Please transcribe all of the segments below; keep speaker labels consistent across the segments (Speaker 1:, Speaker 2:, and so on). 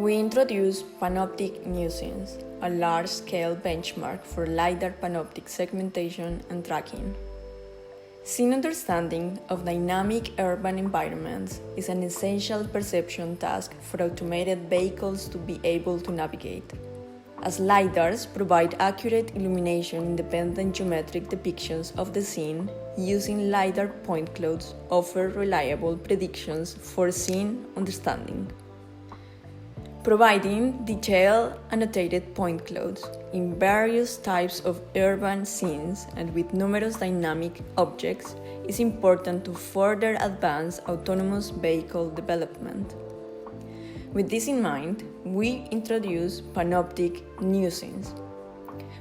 Speaker 1: We introduce Panoptic nuScenes, a large-scale benchmark for LiDAR Panoptic segmentation and tracking. Scene understanding of dynamic urban environments is an essential perception task for automated vehicles to be able to navigate, as LiDARs provide accurate illumination-independent geometric depictions of the scene using LiDAR point clouds offer reliable predictions for scene understanding. Providing detailed annotated point clouds in various types of urban scenes and with numerous dynamic objects is important to further advance autonomous vehicle development. With this in mind, we introduce Panoptic nuScenes.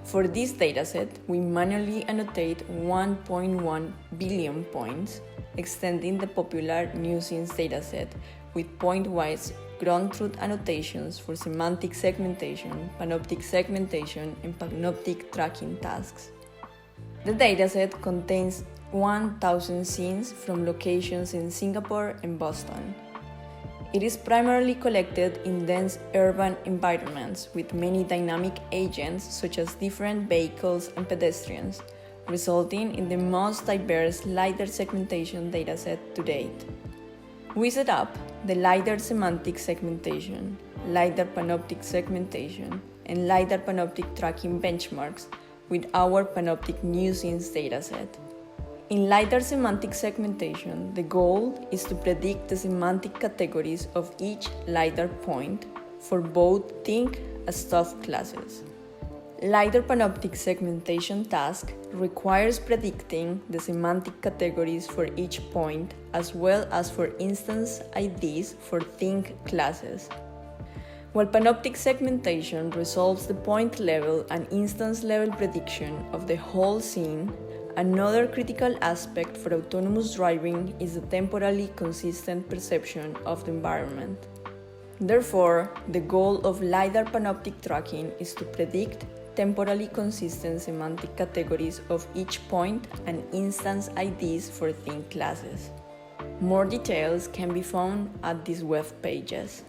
Speaker 1: For this dataset, we manually annotate 1.1 billion points, extending the popular nuScenes dataset with point-wise ground truth annotations for semantic segmentation, panoptic segmentation, and panoptic tracking tasks. The dataset contains 1,000 scenes from locations in Singapore and Boston. It is primarily collected in dense urban environments with many dynamic agents such as different vehicles and pedestrians, resulting in the most diverse LiDAR segmentation dataset to date. We set up the LiDAR semantic segmentation, LiDAR panoptic segmentation, and LiDAR panoptic tracking benchmarks with our Panoptic nuScenes dataset. In LiDAR semantic segmentation, the goal is to predict the semantic categories of each LiDAR point for both think and stuff classes. LiDAR panoptic segmentation task requires predicting the semantic categories for each point as well as for instance IDs for think classes. While panoptic segmentation resolves the point level and instance level prediction of the whole scene, another critical aspect for autonomous driving is the temporally consistent perception of the environment. Therefore, the goal of LiDAR panoptic tracking is to predict temporally consistent semantic categories of each point and instance IDs for think classes. More details can be found at these web pages.